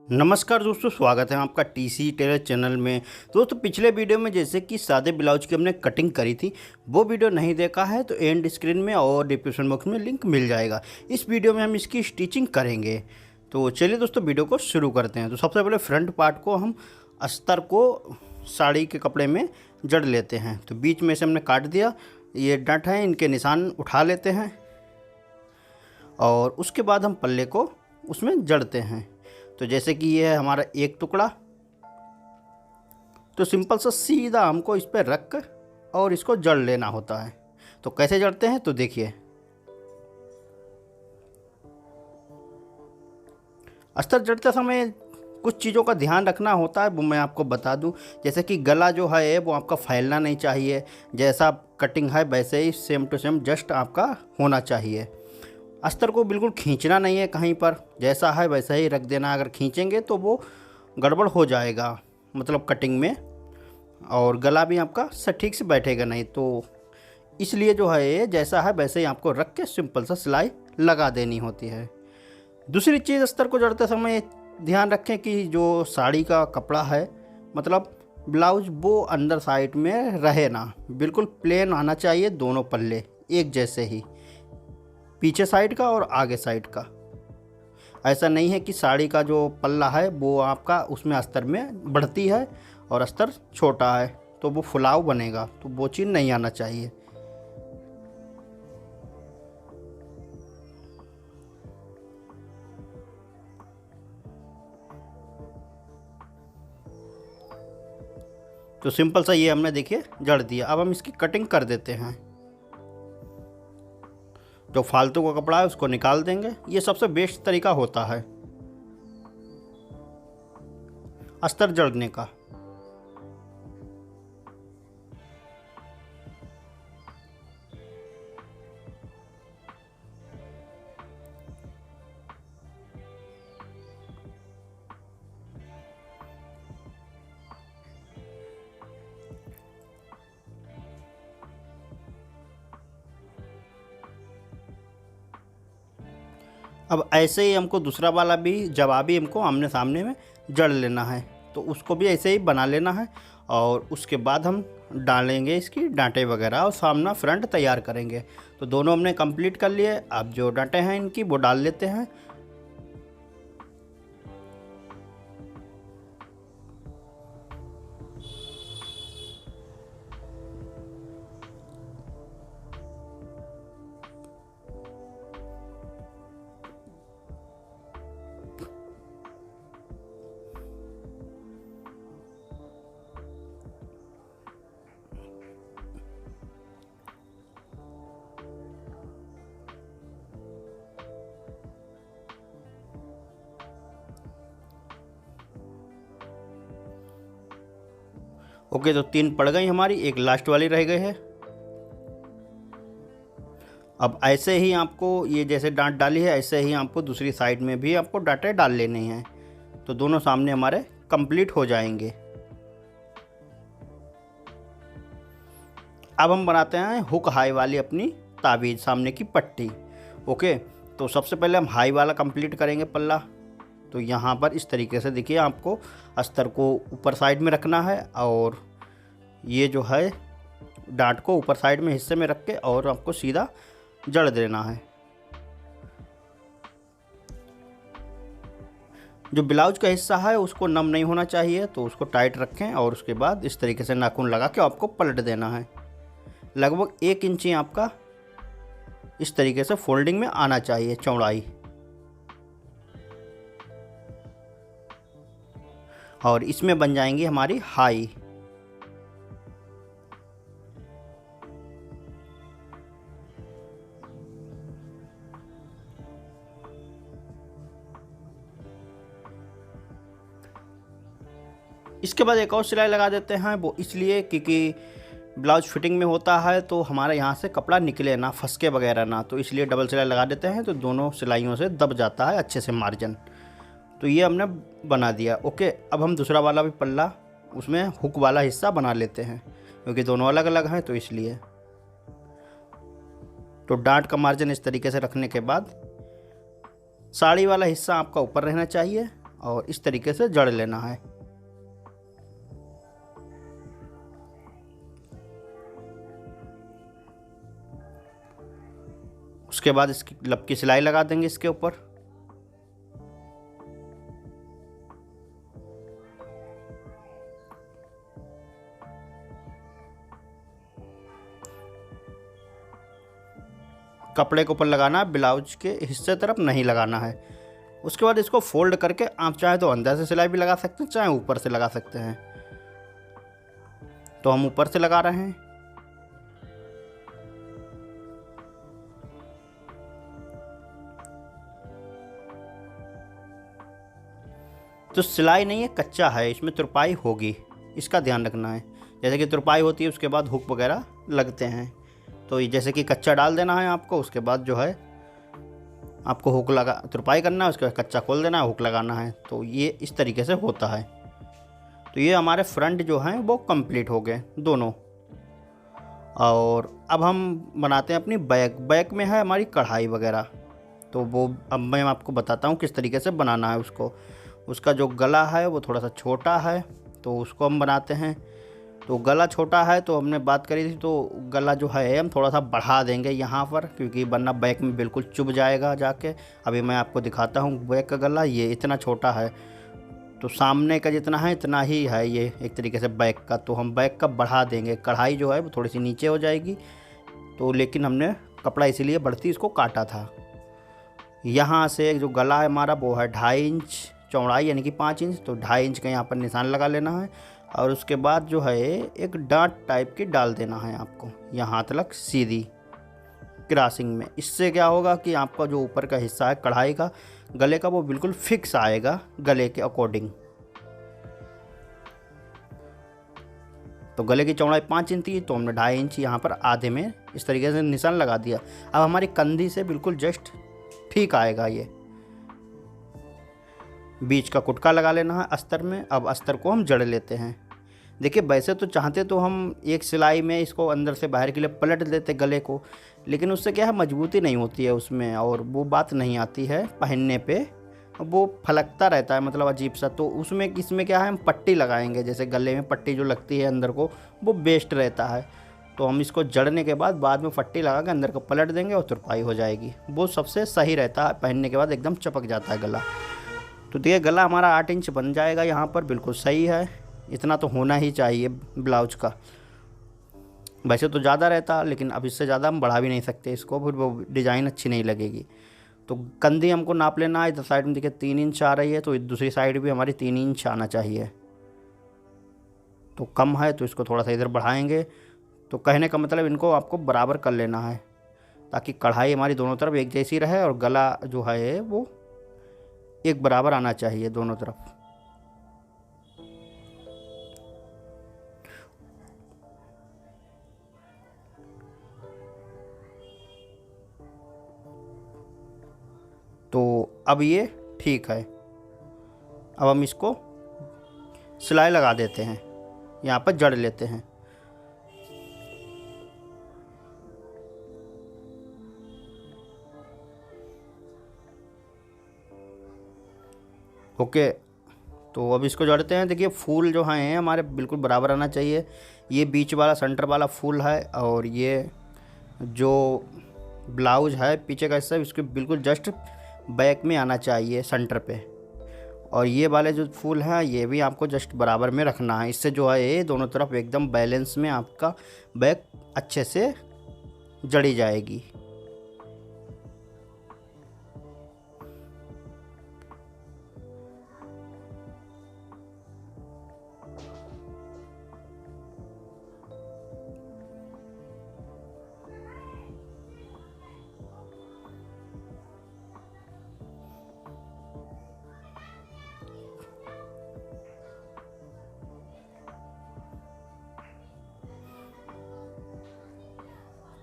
नमस्कार दोस्तों, स्वागत है आपका टीसी टेलर चैनल में। दोस्तों, पिछले वीडियो में जैसे कि सादे ब्लाउज की हमने कटिंग करी थी, वो वीडियो नहीं देखा है तो एंड स्क्रीन में और डिस्क्रिप्शन बॉक्स में लिंक मिल जाएगा। इस वीडियो में हम इसकी स्टिचिंग करेंगे। तो चलिए दोस्तों, वीडियो को शुरू करते हैं। तो सबसे पहले फ्रंट पार्ट को हम अस्तर को साड़ी के कपड़े में जड़ लेते हैं। तो बीच में से हमने काट दिया, ये डंठ हैं, इनके निशान उठा लेते हैं और उसके बाद हम पल्ले को उसमें जड़ते हैं। तो जैसे कि ये है हमारा एक टुकड़ा, तो सिंपल सा सीधा हमको इस पर रख कर और इसको जड़ लेना होता है। तो कैसे जड़ते हैं तो देखिए, अस्तर जड़ते समय कुछ चीज़ों का ध्यान रखना होता है, वो मैं आपको बता दूं। जैसे कि गला जो है वो आपका फैलना नहीं चाहिए, जैसा कटिंग है वैसे ही सेम टू सेम जस्ट आपका होना चाहिए। अस्तर को बिल्कुल खींचना नहीं है कहीं पर, जैसा है वैसा ही रख देना। अगर खींचेंगे तो वो गड़बड़ हो जाएगा, मतलब कटिंग में, और गला भी आपका सटीक से बैठेगा नहीं। तो इसलिए जो है जैसा है वैसे ही आपको रख के सिंपल सा सिलाई लगा देनी होती है। दूसरी चीज़, अस्तर को जड़ते समय ध्यान रखें कि जो साड़ी का कपड़ा है, मतलब ब्लाउज, वो अंदर साइड में रहे ना, बिल्कुल प्लेन आना चाहिए। दोनों पल्ले एक जैसे ही, पीछे साइड का और आगे साइड का। ऐसा नहीं है कि साड़ी का जो पल्ला है वो आपका उसमें अस्तर में बढ़ती है और अस्तर छोटा है तो वो फुलाव बनेगा, तो वो चीज़ नहीं आना चाहिए। तो सिंपल सा ये हमने देखिए जड़ दिया। अब हम इसकी कटिंग कर देते हैं। जो फालतू का कपड़ा है उसको निकाल देंगे। ये सबसे बेस्ट तरीका होता है अस्तर जड़ने का। अब ऐसे ही हमको दूसरा वाला भी जवाबी हमको आमने सामने में जड़ लेना है। तो उसको भी ऐसे ही बना लेना है और उसके बाद हम डालेंगे इसकी डांटें वगैरह और सामना फ्रंट तैयार करेंगे। तो दोनों हमने कंप्लीट कर लिए। अब जो डांटें हैं इनकी वो डाल लेते हैं। ओके, तो 3 पड़ गई हमारी, एक लास्ट वाली रह गई है। अब ऐसे ही आपको ये जैसे डांट डाली है ऐसे ही आपको दूसरी साइड में भी आपको डांटें डाल लेनी हैं। तो दोनों सामने हमारे कंप्लीट हो जाएंगे। अब हम बनाते हैं हुक हाई वाली अपनी ताबीज़, सामने की पट्टी। ओके, तो सबसे पहले हम हाई वाला कंप्लीट करेंगे पल्ला। तो यहाँ पर इस तरीके से देखिए, आपको अस्तर को ऊपर साइड में रखना है और ये जो है डांट को ऊपर साइड में हिस्से में रख के और आपको सीधा जड़ देना है। जो ब्लाउज का हिस्सा है उसको नम नहीं होना चाहिए, तो उसको टाइट रखें और उसके बाद इस तरीके से नाखून लगा के आपको पलट देना है। लगभग 1 इंची आपका इस तरीके से फोल्डिंग में आना चाहिए चौड़ाई, और इसमें बन जाएंगी हमारी हाई। इसके बाद एक और सिलाई लगा देते हैं, वो इसलिए क्योंकि ब्लाउज फिटिंग में होता है तो हमारे यहाँ से कपड़ा निकले ना, फंसके वगैरह ना, तो इसलिए डबल सिलाई लगा देते हैं। तो दोनों सिलाइयों से दब जाता है अच्छे से मार्जिन। तो ये हमने बना दिया। ओके, अब हम दूसरा वाला भी पल्ला उसमें हुक वाला हिस्सा बना लेते हैं, क्योंकि दोनों अलग अलग हैं तो इसलिए। तो डांट का मार्जिन इस तरीके से रखने के बाद साड़ी वाला हिस्सा आपका ऊपर रहना चाहिए और इस तरीके से जड़ लेना है। उसके बाद इसकी लब की सिलाई लगा देंगे इसके ऊपर। कपड़े के ऊपर लगाना है, ब्लाउज के हिस्से तरफ नहीं लगाना है। उसके बाद इसको फोल्ड करके आप चाहे तो अंदर से सिलाई भी लगा सकते हैं, चाहे ऊपर से लगा सकते हैं। तो हम ऊपर से लगा रहे हैं। तो सिलाई नहीं है, कच्चा है, इसमें तुरपाई होगी, इसका ध्यान रखना है। जैसे कि तुरपाई होती है उसके बाद हुक वगैरह लगते हैं, तो ये जैसे कि कच्चा डाल देना है आपको। उसके बाद जो है आपको हुक लगा तुरपाई करना है, उसके बाद कच्चा खोल देना है, हुक लगाना है। तो ये इस तरीके से होता है। तो ये हमारे फ्रंट जो हैं वो कंप्लीट हो गए दोनों। और अब हम बनाते हैं अपनी बैक। बैक में है हमारी कढ़ाई वगैरह, तो वो अब मैं आपको बताता हूँ किस तरीके से बनाना है उसको। उसका जो गला है वो थोड़ा सा छोटा है, तो उसको हम बनाते हैं। तो गला छोटा है तो हमने बात करी थी, तो गला जो है हम थोड़ा सा बढ़ा देंगे यहाँ पर, क्योंकि वरना बैक में बिल्कुल चुभ जाएगा जाके। अभी मैं आपको दिखाता हूँ बैक का गला, ये इतना छोटा है, तो सामने का जितना है इतना ही है ये एक तरीके से बैक का। तो हम बैक का बढ़ा देंगे, कढ़ाई जो है वो थोड़ी सी नीचे हो जाएगी। तो लेकिन हमने कपड़ा इसीलिए बढ़ती इसको काटा था। यहाँ से जो गला है हमारा वो है 2.5 इंच चौड़ाई, यानी कि 5 इंच। तो 2.5 इंच का यहाँ पर निशान लगा लेना है। और उसके बाद जो है एक डांट टाइप की डाल देना है आपको यहाँ तक सीधी क्रॉसिंग में। इससे क्या होगा कि आपका जो ऊपर का हिस्सा है कढ़ाई का गले का वो बिल्कुल फिक्स आएगा गले के अकॉर्डिंग। तो गले की चौड़ाई 5 इंच थी, तो हमने 2.5 इंच यहाँ पर आधे में इस तरीके से निशान लगा दिया। अब हमारी कंधी से बिल्कुल जस्ट ठीक आएगा ये। बीच का कुटका लगा लेना है अस्तर में। अब अस्तर को हम जड़ लेते हैं। देखिए वैसे तो चाहते तो हम एक सिलाई में इसको अंदर से बाहर के लिए पलट देते गले को, लेकिन उससे क्या है मजबूती नहीं होती है उसमें, और वो बात नहीं आती है पहनने पे, वो फलकता रहता है मतलब अजीब सा। तो उसमें इसमें क्या है हम पट्टी लगाएंगे, जैसे गले में पट्टी जो लगती है अंदर को, वो बेस्ट रहता है। तो हम इसको जड़ने के बाद में पट्टी लगा के अंदर को पलट देंगे और तुरपाई हो जाएगी। वो सबसे सही रहता है, पहनने के बाद एकदम चपक जाता है गला। तो देखिए गला हमारा 8 इंच बन जाएगा यहाँ पर, बिल्कुल सही है। इतना तो होना ही चाहिए ब्लाउज का। वैसे तो ज़्यादा रहता, लेकिन अब इससे ज़्यादा हम बढ़ा भी नहीं सकते इसको, फिर वो डिज़ाइन अच्छी नहीं लगेगी। तो कंधी हमको नाप लेना है। इधर साइड में देखिए 3 इंच आ रही है, तो दूसरी साइड भी हमारी 3 इंच आना चाहिए। तो कम है तो इसको थोड़ा सा इधर बढ़ाएंगे। तो कहने का मतलब इनको आपको बराबर कर लेना है, ताकि कढ़ाई हमारी दोनों तरफ एक जैसी रहे और गला जो है वो एक बराबर आना चाहिए दोनों तरफ। तो अब ये ठीक है। अब हम इसको सिलाई लगा देते हैं, यहाँ पर जड़ लेते हैं। ओके, तो अब इसको जोड़ते हैं। देखिए फूल जो हैं हमारे बिल्कुल बराबर आना चाहिए। ये बीच वाला सेंटर वाला फूल है, और ये जो ब्लाउज है पीछे का हिस्सा इसके बिल्कुल जस्ट बैक में आना चाहिए सेंटर पे। और ये वाले जो फूल हैं ये भी आपको जस्ट बराबर में रखना है। इससे जो है ये दोनों तरफ एकदम बैलेंस में आपका बैक अच्छे से जड़ी जाएगी।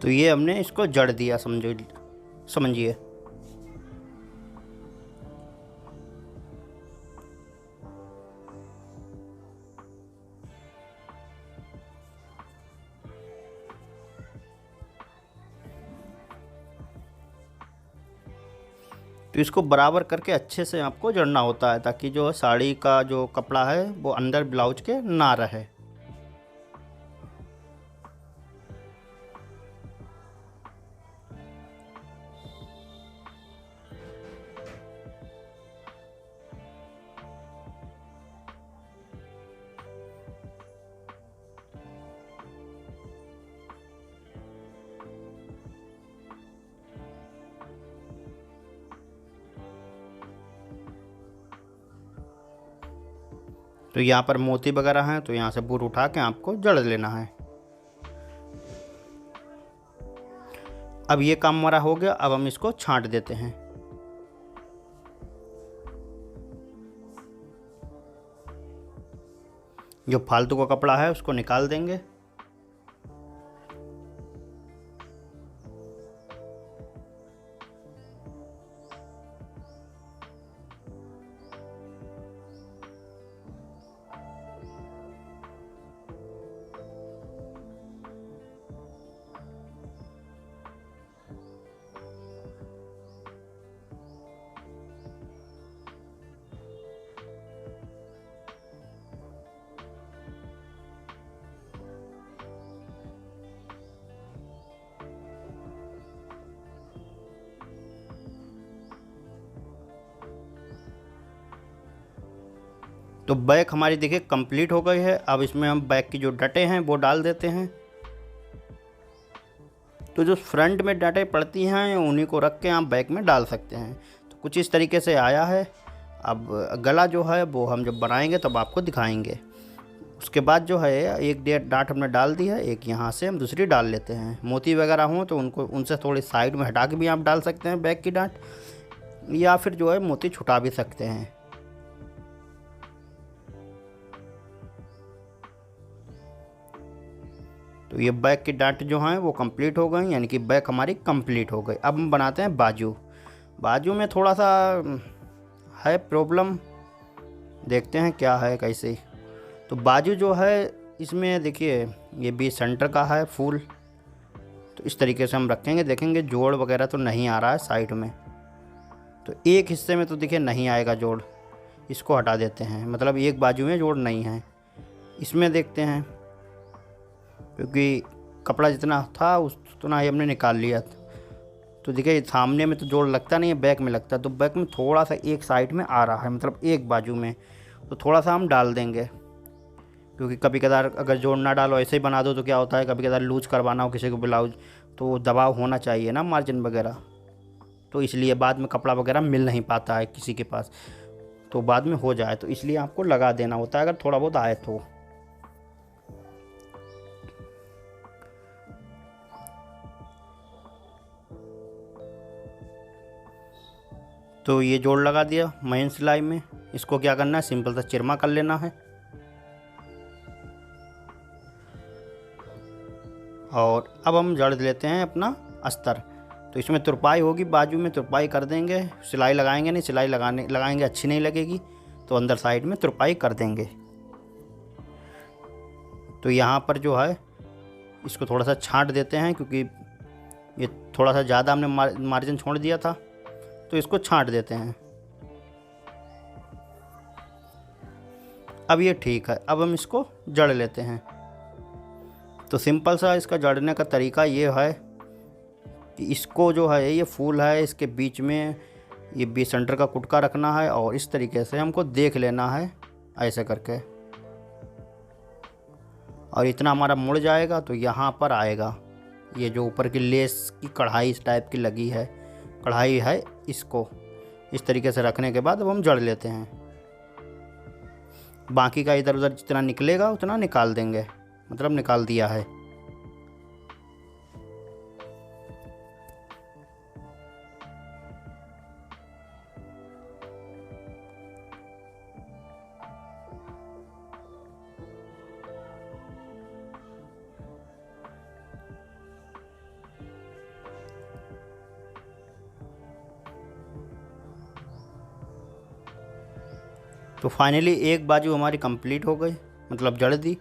तो ये हमने इसको जड़ दिया, समझिए। तो इसको बराबर करके अच्छे से आपको जड़ना होता है, ताकि जो साड़ी का जो कपड़ा है वो अंदर ब्लाउज के ना रहे। तो यहाँ पर मोती वगैरह हैं, तो यहाँ से बूर उठा के आपको जड़ लेना है। अब ये काम हमारा हो गया। अब हम इसको छांट देते हैं। जो फालतू का कपड़ा है उसको निकाल देंगे। तो बैक हमारी देखिए कंप्लीट हो गई है। अब इसमें हम बैक की जो डटे हैं वो डाल देते हैं। तो जो फ्रंट में डटे पड़ती हैं उन्हीं को रख के आप बैक में डाल सकते हैं। तो कुछ इस तरीके से आया है। अब गला जो है वो हम जब बनाएंगे तब आपको दिखाएंगे। उसके बाद जो है एक डेढ़ डांट हमने डाल दी है, एक यहाँ से हम दूसरी डाल लेते हैं। मोती वगैरह हों तो उनको उनसे थोड़ी साइड में हटा के भी आप डाल सकते हैं बैक की डांट, या फिर जो है मोती छुटा भी सकते हैं। तो ये बैक की डांट जो हैं वो कंप्लीट हो गई, यानी कि बैक हमारी कंप्लीट हो गई। अब हम बनाते हैं बाजू। बाजू में थोड़ा सा है प्रॉब्लम, देखते हैं क्या है कैसे। तो बाजू जो है इसमें देखिए ये भी सेंटर का है फूल। तो इस तरीके से हम रखेंगे, देखेंगे जोड़ वगैरह तो नहीं आ रहा है साइड में। तो एक हिस्से में तो देखिए नहीं आएगा जोड़, इसको हटा देते हैं, मतलब एक बाजू में जोड़ नहीं है। इसमें देखते हैं, क्योंकि कपड़ा जितना था उतना ही हमने निकाल लिया। तो देखिए सामने में तो जोड़ लगता नहीं है, बैक में लगता है। तो बैक में थोड़ा सा एक साइड में आ रहा है, मतलब एक बाजू में, तो थोड़ा सा हम डाल देंगे। क्योंकि कभी कदार अगर जोड़ ना डालो ऐसे ही बना दो तो क्या होता है, कभी कदार लूज करवाना हो किसी को ब्लाउज तो दबाव होना चाहिए ना मार्जिन वगैरह। तो इसलिए बाद में कपड़ा वगैरह मिल नहीं पाता है किसी के पास, तो बाद में हो जाए तो इसलिए आपको लगा देना होता है अगर थोड़ा बहुत आए तो ये जोड़ लगा दिया मेन सिलाई में। इसको क्या करना है, सिंपल सा चिरमा कर लेना है। और अब हम जड़ लेते हैं अपना अस्तर। तो इसमें तुरपाई होगी, बाजू में तुरपाई कर देंगे, सिलाई लगाएंगे नहीं, सिलाई लगाएंगे अच्छी नहीं लगेगी, तो अंदर साइड में तुरपाई कर देंगे। तो यहाँ पर जो है इसको थोड़ा सा छांट देते हैं, क्योंकि ये थोड़ा सा ज़्यादा हमने मार्जिन छोड़ दिया था, तो इसको छांट देते हैं। अब ये ठीक है। अब हम इसको जड़ लेते हैं। तो सिंपल सा इसका जड़ने का तरीका ये है कि इसको जो है ये फूल है, इसके बीच में ये बीच सेंटर का कुटका रखना है और इस तरीके से हमको देख लेना है ऐसे करके, और इतना हमारा मुड़ जाएगा तो यहाँ पर आएगा। ये जो ऊपर की लेस की कढ़ाई इस टाइप की लगी है, कढ़ाई है, इसको इस तरीके से रखने के बाद अब हम जड़ लेते हैं। बाकी का इधर उधर जितना निकलेगा उतना निकाल देंगे, मतलब निकाल दिया है। तो फाइनली एक बाजू हमारी कंप्लीट हो गई, मतलब जड़ दी।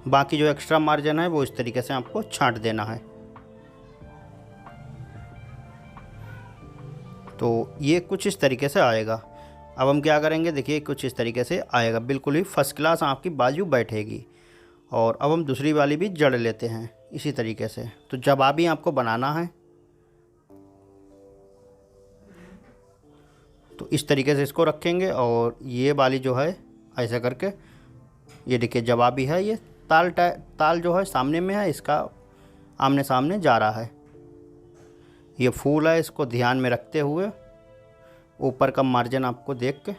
बाकी जो एक्स्ट्रा मार्जिन है वो इस तरीके से आपको छांट देना है। तो ये कुछ इस तरीके से आएगा। अब हम क्या करेंगे, देखिए कुछ इस तरीके से आएगा, बिल्कुल ही फर्स्ट क्लास आपकी बाजू बैठेगी। और अब हम दूसरी वाली भी जड़ लेते हैं इसी तरीके से। तो जवाबी आपको बनाना है, तो इस तरीके से इसको रखेंगे और ये वाली जो है ऐसा करके, ये देखिए जवाबी है, ये ताल जो है सामने में है, इसका आमने सामने जा रहा है। ये फूल है, इसको ध्यान में रखते हुए ऊपर का मार्जिन आपको देख के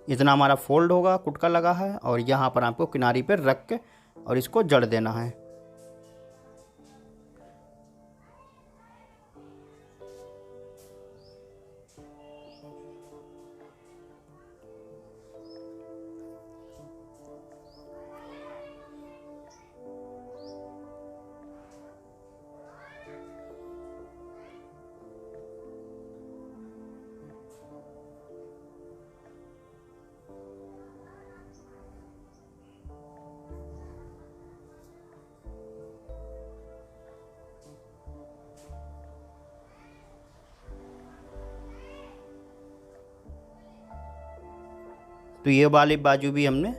इतना हमारा फोल्ड होगा, कुटका लगा है, और यहाँ पर आपको किनारी पर रख के और इसको जड़ देना है। तो ये वाली बाजू भी हमने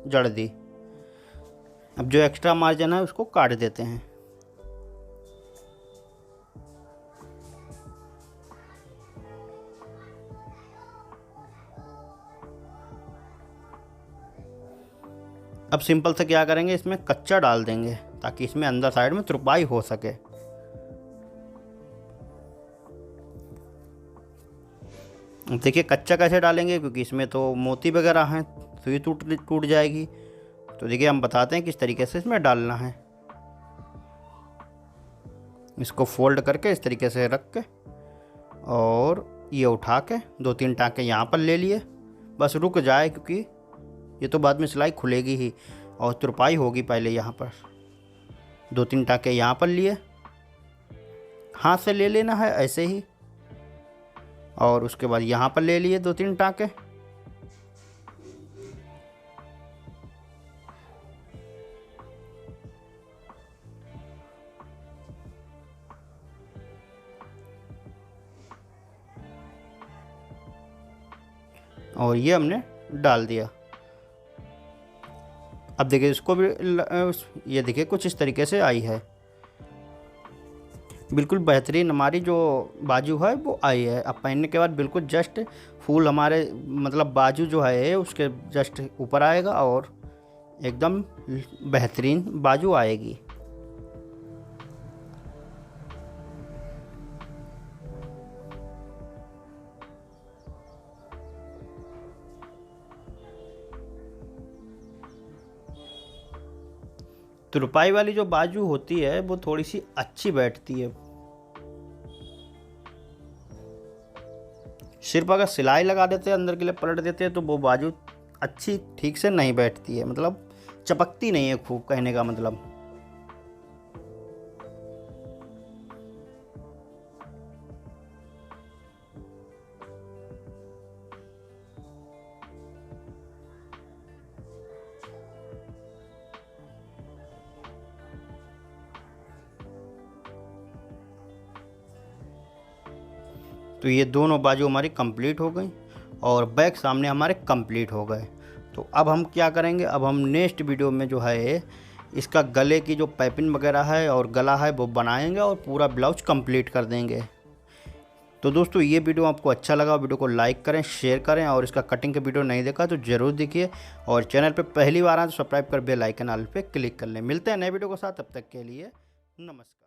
जड़ दी। अब जो एक्स्ट्रा मार्जिन है उसको काट देते हैं। अब सिंपल से क्या करेंगे, इसमें कच्चा डाल देंगे ताकि इसमें अंदर साइड में तुरपाई हो सके। देखिए कच्चा कैसे डालेंगे, क्योंकि इसमें तो मोती वगैरह हैं, सुई टूट जाएगी। तो देखिए हम बताते हैं किस तरीके से इसमें डालना है। इसको फोल्ड करके इस तरीके से रख के और ये उठा के 2-3 टाँके यहाँ पर ले लिए, बस रुक जाए, क्योंकि ये तो बाद में सिलाई खुलेगी ही और तुरपाई होगी पहले। यहाँ पर 2-3 टाँके यहाँ पर लिए, हाथ से ले लेना है ऐसे ही, और उसके बाद यहाँ पर ले लिए 2-3 टाँके। और ये हमने डाल दिया। अब देखिए इसको भी ये देखिए कुछ इस तरीके से आई है, बिल्कुल बेहतरीन हमारी जो बाजू है वो आई है। अब पहनने के बाद बिल्कुल जस्ट फूल हमारे मतलब बाजू जो है उसके जस्ट ऊपर आएगा और एकदम बेहतरीन बाजू आएगी। तुरपाई वाली जो बाजू होती है वो थोड़ी सी अच्छी बैठती है। सिर्फ अगर सिलाई लगा देते हैं, अंदर के लिए पलट देते हैं, तो वो बाजू अच्छी ठीक से नहीं बैठती है, मतलब चपकती नहीं है खूब, कहने का मतलब। तो ये दोनों बाजू हमारी कंप्लीट हो गई और बैक सामने हमारे कंप्लीट हो गए। तो अब हम क्या करेंगे, अब हम नेक्स्ट वीडियो में जो है इसका गले की जो पाइपिंग वगैरह है और गला है वो बनाएंगे और पूरा ब्लाउज कंप्लीट कर देंगे। तो दोस्तों ये वीडियो आपको अच्छा लगा, वीडियो को लाइक करें, शेयर करें, और इसका कटिंग का वीडियो नहीं देखा तो ज़रूर देखिए, और चैनल पे पहली बार आए तो सब्सक्राइब कर बेल आइकन ऑल पे क्लिक कर लें। मिलते हैं नए वीडियो के साथ, तब तक के लिए नमस्कार।